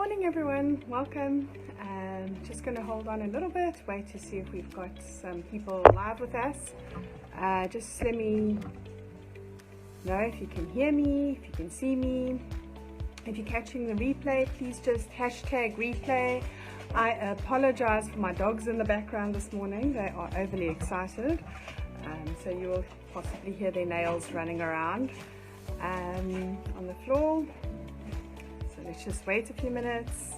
Morning everyone, welcome. Just going to hold on a little bit, wait to see if we've got some people live with us. Just let me know if you can hear me, if you can see me. If you're catching the replay, please just hashtag replay. I apologize for my dogs in the background this morning. They are overly excited, so you will possibly hear their nails running around on the floor. So let's just wait a few minutes.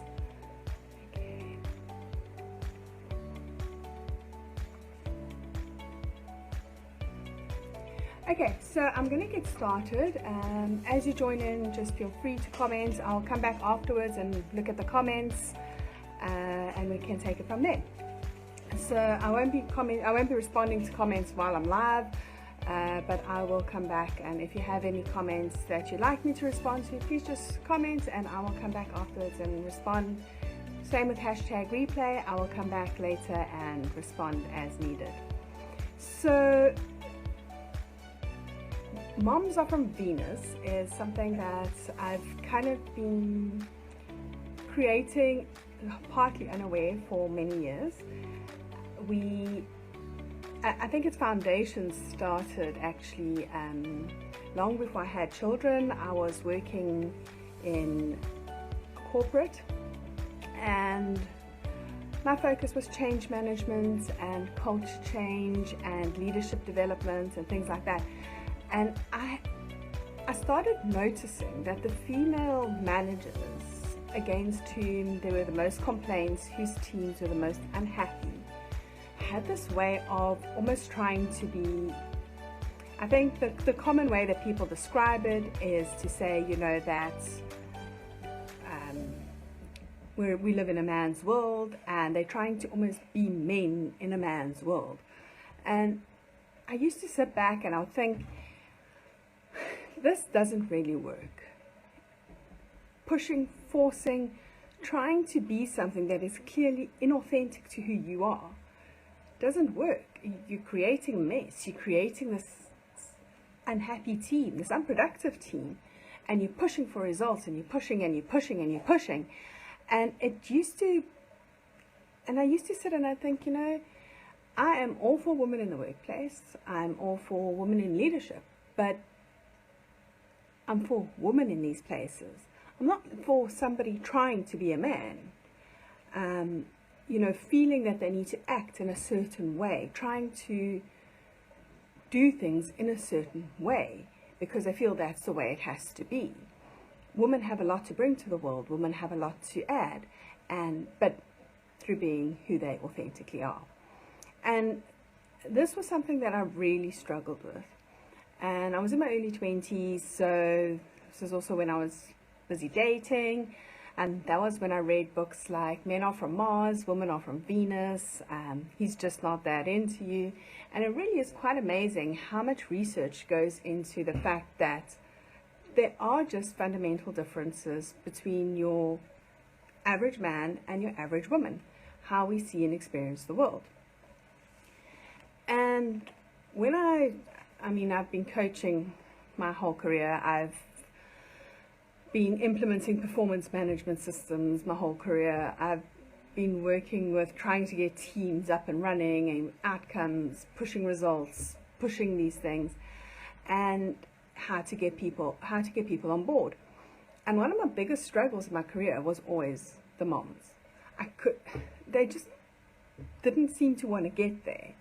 Okay, so I'm going to get started. As you join in, just feel free to comment. I'll come back afterwards and look at the comments, and we can take it from there. So I won't be responding to comments while I'm live, but I will come back, and if you have any comments that you'd like me to respond to, please just comment and I will come back afterwards and respond. Same with hashtag replay. I will come back later and respond as needed. So Moms Are From Venus is something that I've kind of been creating partly unaware for many years. I think its foundation started actually long before I had children. I was working in corporate and my focus was change management and culture change and leadership development and things like that. And I started noticing that the female managers against whom there were the most complaints, whose teams were the most unhappy, had this way of almost trying to be, I think the common way that people describe it is to say, you know, that we live in a man's world and they're trying to almost be men in a man's world. And I used to sit back and I would think, this doesn't really work. Pushing, forcing, trying to be something that is clearly inauthentic to who you are doesn't work. You're creating a mess. You're creating this unhappy team, this unproductive team, and you're pushing for results, and you're pushing and you're pushing and you're pushing. And I used to sit and I think, you know, I am all for women in the workplace. I'm all for women in leadership, but I'm for women in these places. I'm not for somebody trying to be a man, you know, feeling that they need to act in a certain way, trying to do things in a certain way because they feel that's the way it has to be. Women have a lot to bring to the world. Women have a lot to add, but through being who they authentically are. And this was something that I really struggled with. And I was in my early 20s, so this is also when I was busy dating, and that was when I read books like Men Are From Mars, Women Are From Venus, He's Just Not That Into You. And it really is quite amazing how much research goes into the fact that there are just fundamental differences between your average man and your average woman, how we see and experience the world. And when I've been coaching my whole career. I've been implementing performance management systems my whole career. I've been working with trying to get teams up and running and outcomes, pushing results, pushing these things, and how to get people on board. And one of my biggest struggles in my career was always the moms. They just didn't seem to want to get there.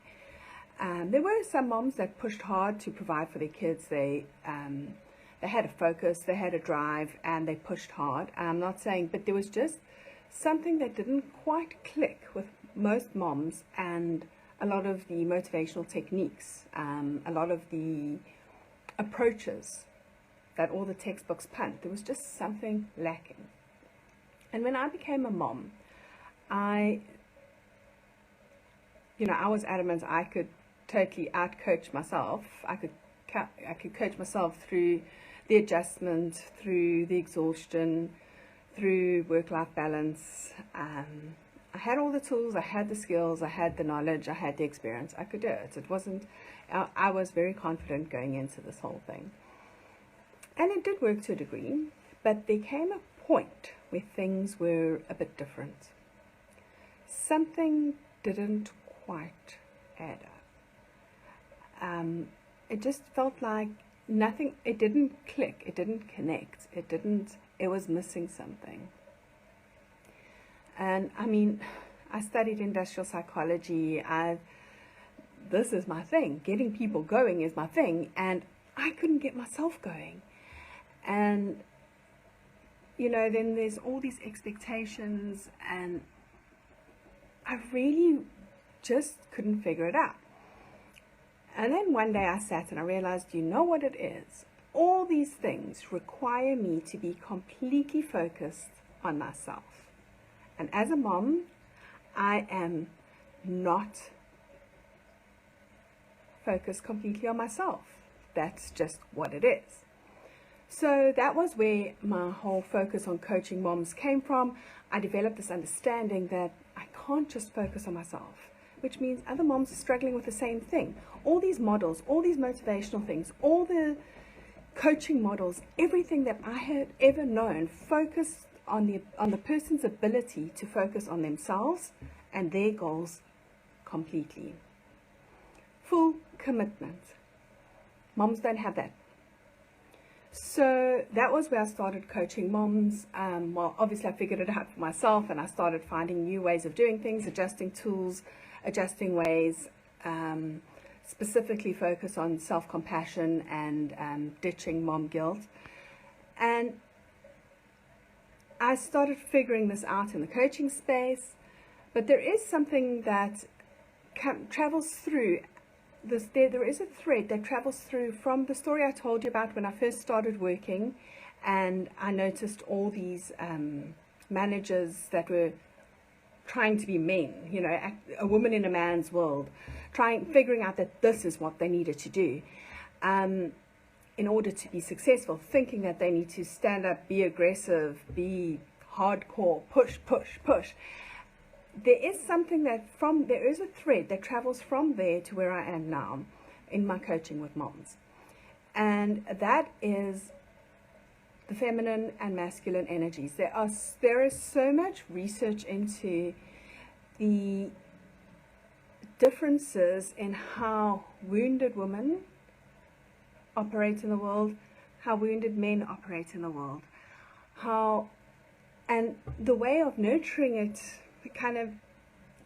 There were some moms that pushed hard to provide for their kids. They had a focus, they had a drive, and they pushed hard. I'm not saying, but there was just something that didn't quite click with most moms, and a lot of the motivational techniques, a lot of the approaches that all the textbooks punt. There was just something lacking. And when I became a mom, I was adamant I could totally out-coach myself. I could coach myself through the adjustment, through the exhaustion, through work-life balance. I had all the tools, I had the skills, I had the knowledge, I had the experience. I could do it. I was very confident going into this whole thing. And it did work to a degree, but there came a point where things were a bit different. Something didn't quite add up. It just felt like nothing, it didn't click, it didn't connect, it was missing something. And I mean, I studied industrial psychology. This is my thing. Getting people going is my thing, and I couldn't get myself going. And you know, then there's all these expectations, and I really just couldn't figure it out. And then one day I sat and I realized, you know what it is? All these things require me to be completely focused on myself. And as a mom, I am not focused completely on myself. That's just what it is. So that was where my whole focus on coaching moms came from. I developed this understanding that I can't just focus on myself, which means other moms are struggling with the same thing. All these models, all these motivational things, all the coaching models, everything that I had ever known focused on the person's ability to focus on themselves and their goals completely. Full commitment. Moms don't have that. So that was where I started coaching moms. Well, obviously I figured it out for myself, and I started finding new ways of doing things, adjusting tools, adjusting ways, specifically focus on self-compassion and ditching mom guilt. And I started figuring this out in the coaching space, but there is something that travels through this. There is a thread that travels through from the story I told you about when I first started working, and I noticed all these managers that were trying to be men, you know, a woman in a man's world, figuring out that this is what they needed to do in order to be successful, thinking that they need to stand up, be aggressive, be hardcore, push, push, push. There is something there is a thread that travels from there to where I am now in my coaching with moms. And that is the feminine and masculine energies. There is so much research into the differences in how wounded women operate in the world, how wounded men operate in the world, and the way of nurturing it kind of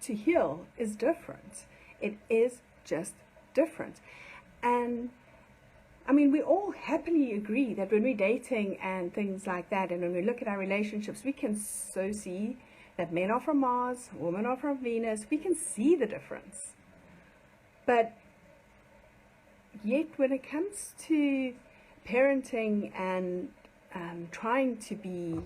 to heal is different. It is just different. And I mean, we all happily agree that when we're dating and things like that, and when we look at our relationships, we can so see that men are from Mars, women are from Venus. We can see the difference. But yet when it comes to parenting and trying to be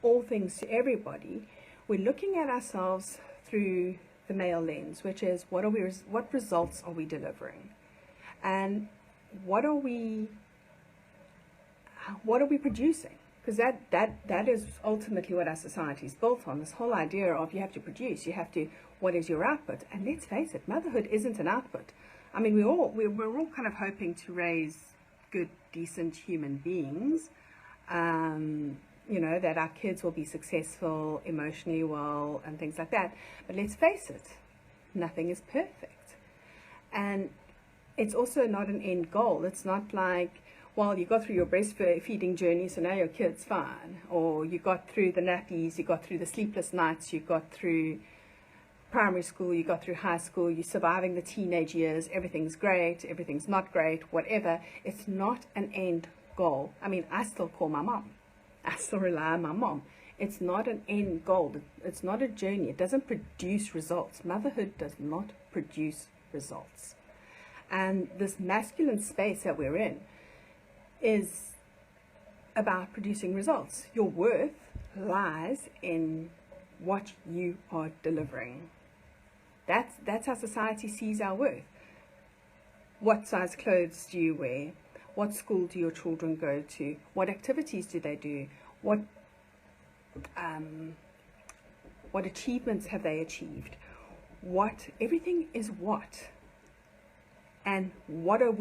all things to everybody, we're looking at ourselves through the male lens, which is what results are we delivering, and what are we producing? Because that is ultimately what our society is built on. This whole idea of you have to produce, what is your output? And let's face it, motherhood isn't an output. I mean, we're all kind of hoping to raise good, decent human beings. You know, that our kids will be successful, emotionally well, and things like that. But let's face it, nothing is perfect. And it's also not an end goal. It's not like, well, you got through your breastfeeding journey, so now your kid's fine. Or you got through the nappies, you got through the sleepless nights, you got through primary school, you got through high school, you're surviving the teenage years, everything's great, everything's not great, whatever. It's not an end goal. I mean, I still call my mom. I still rely on my mom. It's not an end goal. It's not a journey. It doesn't produce results. Motherhood does not produce results. And this masculine space that we're in is about producing results. Your worth lies in what you are delivering. That's how society sees our worth. What size clothes do you wear? What school do your children go to? What activities do they do? What achievements have they achieved? Everything is what. And what are we